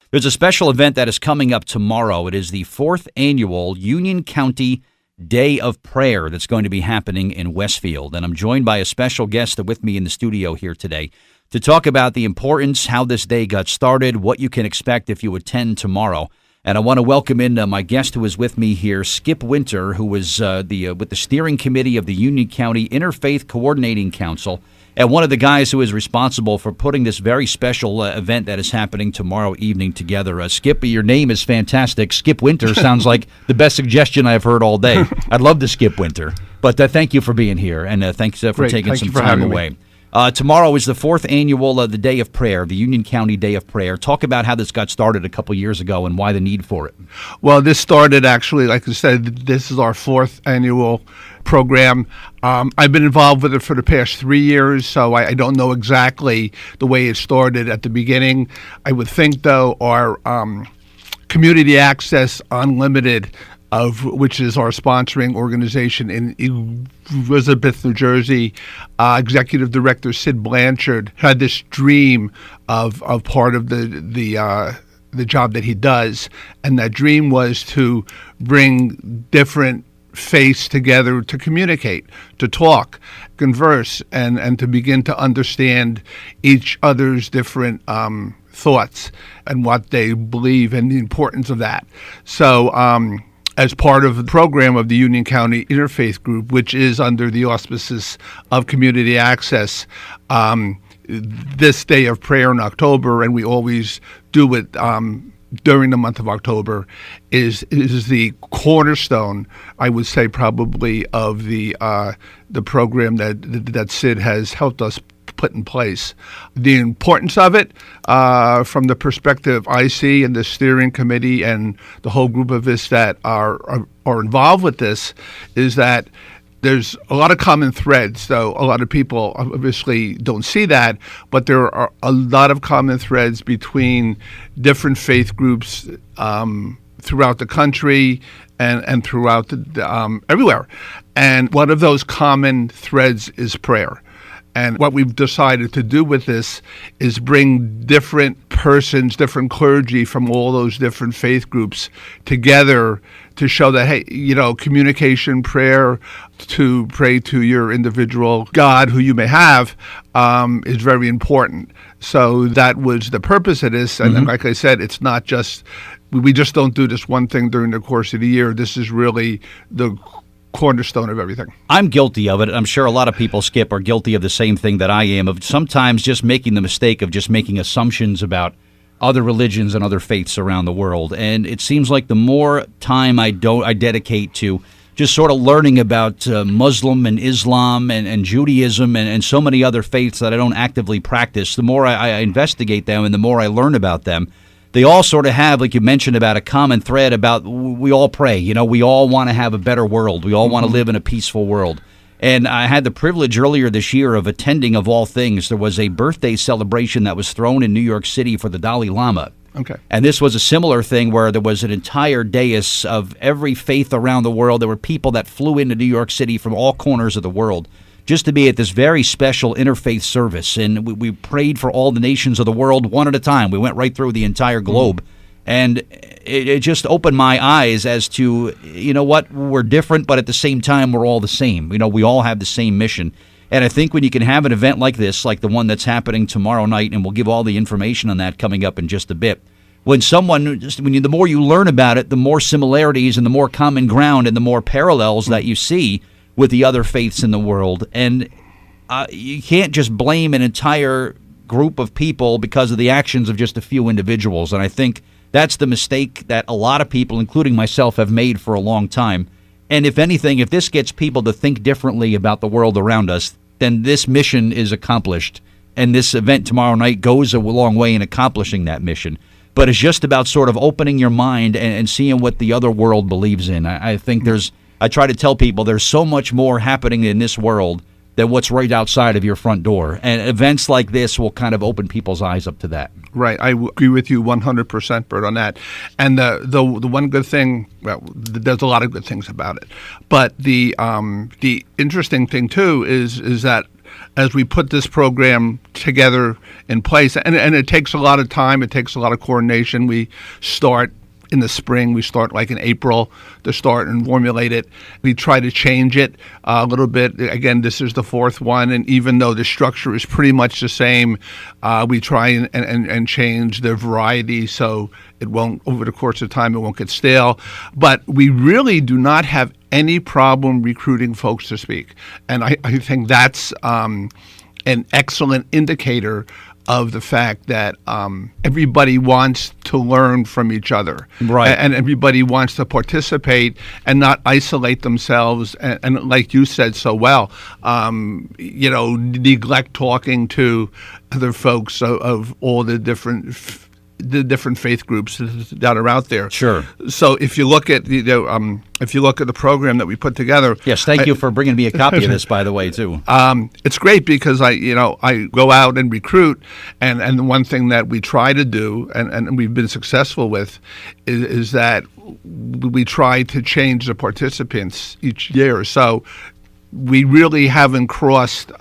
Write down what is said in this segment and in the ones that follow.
There's a special event that is coming up tomorrow. It is the 4th annual Union County Day of Prayer that's going to be happening in Westfield. And I'm joined by a special guest with me in the studio here today to talk about the importance, how this day got started, what you can expect if you attend tomorrow. And I want to welcome in my guest who is with me here, Skip Winter, who is with the steering committee of the Union County Interfaith Coordinating Council, and one of the guys who is responsible for putting this very special event that is happening tomorrow evening together. Skip, your name is fantastic. Skip Winter sounds like the best suggestion I've heard all day. I'd love to skip Winter. But thank you for being here, and thanks for taking some time away. Tomorrow is the 4th annual the Day of Prayer, the Union County Day of Prayer. Talk about how this got started a couple years ago and why the need for it. Well, this started actually, like I said, this is our 4th annual program. I've been involved with it for the past 3 years, so I don't know exactly the way it started at the beginning. I would think, though, our Community Access Unlimited, which is our sponsoring organization in Elizabeth, New Jersey, Executive Director Sid Blanchard had this dream of part of the job that he does, and that dream was to bring different faiths together to communicate, to talk, converse, and to begin to understand each other's different thoughts and what they believe and the importance of that. So as part of the program of the Union County Interfaith Group, which is under the auspices of Community Access, this Day of Prayer in October, and we always do it during the month of October, is the cornerstone, I would say, probably of the program that Sid has helped us put in place. The importance of it, from the perspective I see and the steering committee and the whole group of us that are involved with this, is that there's a lot of common threads. So a lot of people obviously don't see that, but there are a lot of common threads between different faith groups throughout the country and throughout everywhere. And one of those common threads is prayer. And what we've decided to do with this is bring different persons, different clergy from all those different faith groups together to show that, hey, communication, prayer, to pray to your individual God who you may have, is very important. So that was the purpose of this. And like I said, it's not just, we just don't do this one thing during the course of the year. This is really the cornerstone of everything. I'm guilty of it. I'm sure a lot of people, Skip, are guilty of the same thing that I am, of sometimes just making the mistake of just making assumptions about other religions and other faiths around the world. And it seems like the more time I dedicate to just sort of learning about Muslim and Islam and Judaism and so many other faiths that I don't actively practice, the more I investigate them and the more I learn about them, they all sort of have, like you mentioned, about a common thread about we all pray. We all want to have a better world. We all want to live in a peaceful world. And I had the privilege earlier this year of attending, of all things, there was a birthday celebration that was thrown in New York City for the Dalai Lama. Okay. And this was a similar thing where there was an entire dais of every faith around the world. There were people that flew into New York City from all corners of the world just to be at this very special interfaith service. And we prayed for all the nations of the world one at a time. We went right through the entire globe. And it just opened my eyes as to, what, we're different, but at the same time, we're all the same. We all have the same mission. And I think when you can have an event like this, like the one that's happening tomorrow night, and we'll give all the information on that coming up in just a bit, the more you learn about it, the more similarities and the more common ground and the more parallels that you see with the other faiths in the world. And you can't just blame an entire group of people because of the actions of just a few individuals. And I think that's the mistake that a lot of people, including myself, have made for a long time. And if anything, if this gets people to think differently about the world around us, then this mission is accomplished. And this event tomorrow night goes a long way in accomplishing that mission. But it's just about sort of opening your mind and seeing what the other world believes in. I think I try to tell people there's so much more happening in this world than what's right outside of your front door. And events like this will kind of open people's eyes up to that. Right. I agree with you 100%, Bert, on that. And the one good thing, well, there's a lot of good things about it. But the interesting thing, too, is that as we put this program together in place. And it takes a lot of time. It takes a lot of coordination. We start in the spring. We start like in April to start and formulate it. We try to change it a little bit. Again, this is the fourth one, and even though the structure is pretty much the same, we try and change the variety so it won't, over the course of time, it won't get stale. But we really do not have any problem recruiting folks to speak. And I think that's an excellent indicator of the fact that everybody wants to learn from each other. Right. And everybody wants to participate and not isolate themselves and like you said so well, neglect talking to other folks of all the different faith groups that are out there. Sure. So if you look at the program that we put together, yes, thank you for bringing me a copy of this, by the way, too. It's great because I go out and recruit, and the one thing that we try to do, and we've been successful with, is that we try to change the participants each year. So we really haven't crossed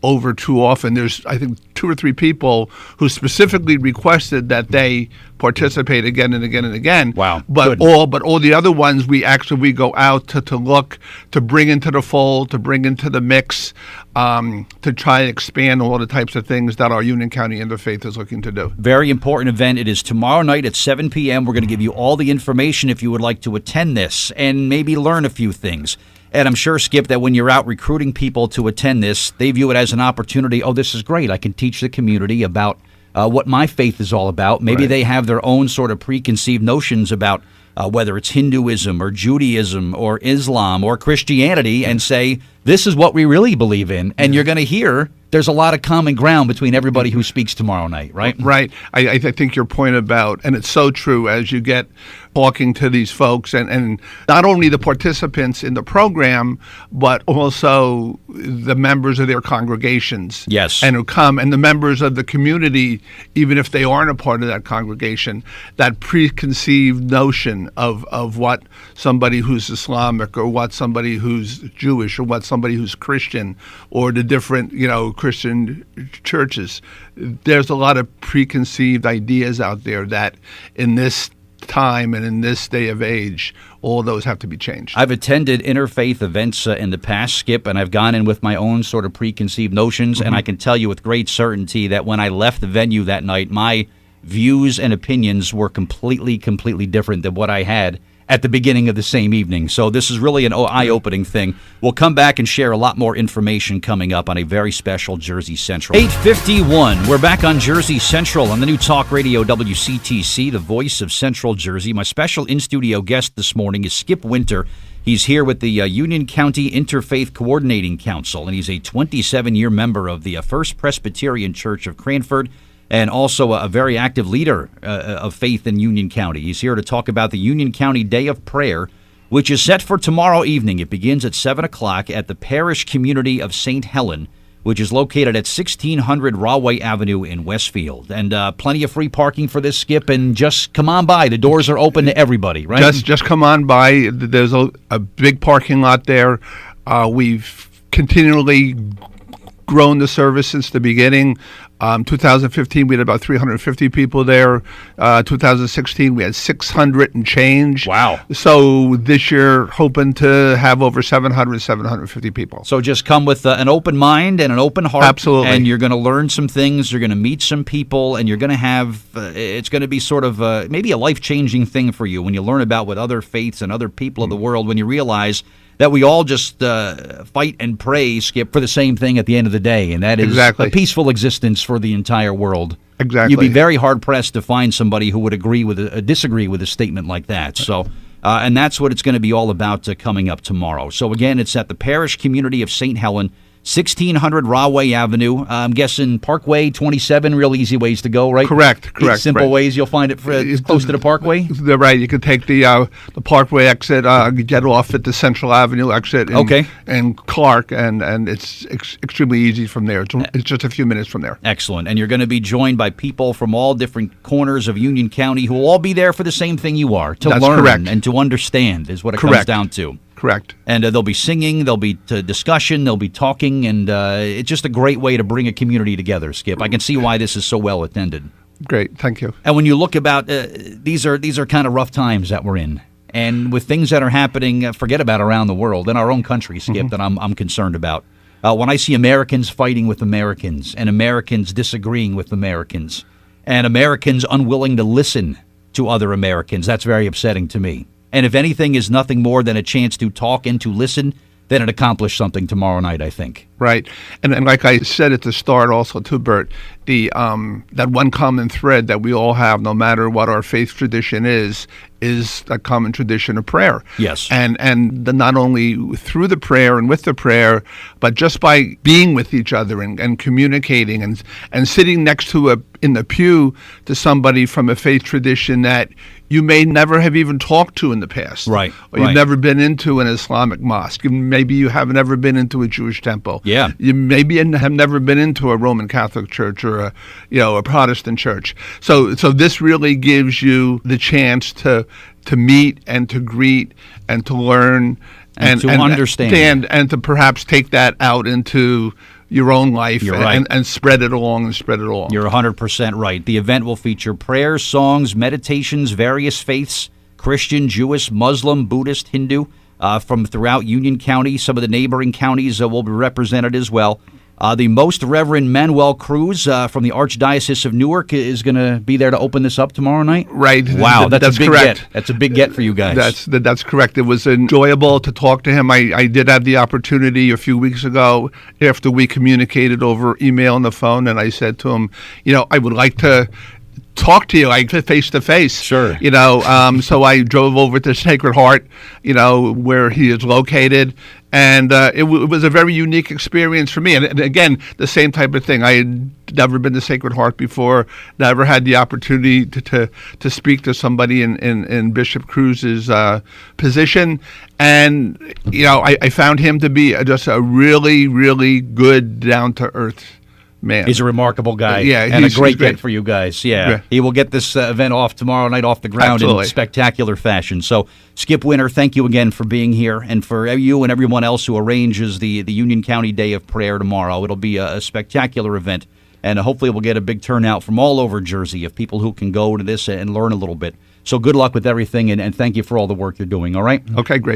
over too often. There's, I think, 2 or 3 people who specifically requested that they participate again and again and again. Wow. But all the other ones we go out to look, to bring into the fold, to bring into the mix, to try to expand all the types of things that our Union County Interfaith is looking to do. Very important event. It is tomorrow night at 7 p.m. We're going to give you all the information if you would like to attend this and maybe learn a few things. And I'm sure, Skip, that when you're out recruiting people to attend this, they view it as an opportunity. Oh, this is great. I can teach the community about what my faith is all about. Maybe Right. they have their own sort of preconceived notions about whether it's Hinduism or Judaism or Islam or Christianity, and say, this is what we really believe in. And you're going to hear there's a lot of common ground between everybody who speaks tomorrow night, right? Right. I think your point about, and it's so true, as you get talking to these folks, and not only the participants in the program, but also the members of their congregations. Yes. And who come, and the members of the community, even if they aren't a part of that congregation, that preconceived notion of what somebody who's Islamic or what somebody who's Jewish or what somebody who's Christian or the different, Christian churches. There's a lot of preconceived ideas out there that in this time and in this day of age, all those have to be changed. I've attended interfaith events in the past, Skip, and I've gone in with my own sort of preconceived notions, and I can tell you with great certainty that when I left the venue that night, my views and opinions were completely different than what I had at the beginning of the same evening. So this is really an eye-opening thing. We'll come back and share a lot more information coming up on a very special Jersey Central. 8:51. We're back on Jersey Central on the new Talk Radio WCTC, the voice of Central Jersey. My special in-studio guest this morning is Skip Winter. He's here with the Union County Interfaith Coordinating Council, and he's a 27-year member of the First Presbyterian Church of Cranford, and also a very active leader of faith in Union County. He's here to talk about the Union County Day of Prayer, which is set for tomorrow evening. It begins at 7 o'clock at the Parish Community of St. Helen, which is located at 1600 Rahway Avenue in Westfield. And plenty of free parking for this, Skip, and just come on by. The doors are open to everybody, right? Just come on by. There's a big parking lot there. We've continually grown the service since the beginning. 2015, we had about 350 people there. 2016, we had 600 and change. Wow. So this year, hoping to have over 750 people. So just come with an open mind and an open heart. Absolutely. And you're going to learn some things. You're going to meet some people, and you're going to have, it's going to be sort of maybe a life-changing thing for you when you learn about what other faiths and other people of the world, when you realize that we all just fight and pray, Skip, for the same thing at the end of the day, and that is Exactly. a peaceful existence for the entire world. Exactly. You'd be very hard-pressed to find somebody who would disagree with a statement like that. So, and that's what it's going to be all about coming up tomorrow. So again, it's at the Parish Community of St. Helen, 1600 Rahway Avenue. I'm guessing Parkway 27, real easy ways to go, right? Correct. Simple right. ways you'll find it close to the Parkway? They're right. You can take the Parkway exit, get off at the Central Avenue exit in Clark, and it's extremely easy from there. It's just a few minutes from there. Excellent. And you're going to be joined by people from all different corners of Union County who will all be there for the same thing you are, to That's learn correct. and to understand is what it comes Correct. down to. correct. And there'll be singing, there'll be discussion, there'll be talking, and it's just a great way to bring a community together, Skip. I can see why this is so well attended. Great, thank you. And when you look about, these are kind of rough times that we're in. And with things that are happening, forget about around the world, in our own country, Skip, that I'm concerned about. When I see Americans fighting with Americans and Americans disagreeing with Americans and Americans unwilling to listen to other Americans, that's very upsetting to me. And if anything is nothing more than a chance to talk and to listen, then it accomplished something tomorrow night, I think. Right. And like I said at the start also too, Bert, the that one common thread that we all have, no matter what our faith tradition is a common tradition of prayer. Yes. And not only through the prayer and with the prayer, but just by being with each other and communicating and sitting next to in the pew to somebody from a faith tradition that you may never have even talked to in the past. Right. Or you've never been into an Islamic mosque. Maybe you have never been into a Jewish temple. Yeah. You maybe have never been into a Roman Catholic church or a Protestant church. So this really gives you the chance to meet and to greet and to learn and to understand and to perhaps take that out into your own life. You're right. and spread it along. You're 100% right. The event will feature prayers, songs, meditations, various faiths, Christian, Jewish, Muslim, Buddhist, Hindu, from throughout Union County. Some of the neighboring counties will be represented as well. The Most Reverend Manuel Cruz from the Archdiocese of Newark is going to be there to open this up tomorrow night. Right. Wow, that's a big correct. get. That's a big get for you guys. That's correct. It was enjoyable to talk to him. I did have the opportunity a few weeks ago after we communicated over email and the phone, and I said to him, I would like to talk to you like face to face. Sure. So I drove over to Sacred Heart, where he is located. And it was a very unique experience for me. And again, the same type of thing. I had never been to Sacred Heart before, never had the opportunity to speak to somebody in Bishop Cruz's position. And, I found him to be just a really, really good, down-to-earth man. He's a remarkable guy, and a great get for you guys. Yeah. He will get this event off tomorrow night off the ground in spectacular fashion. So, Skip Winter, thank you again for being here, and for you and everyone else who arranges the Union County Day of Prayer tomorrow. It'll be a spectacular event, and hopefully we'll get a big turnout from all over Jersey of people who can go to this and learn a little bit. So good luck with everything, and thank you for all the work you're doing, all right? Okay, great.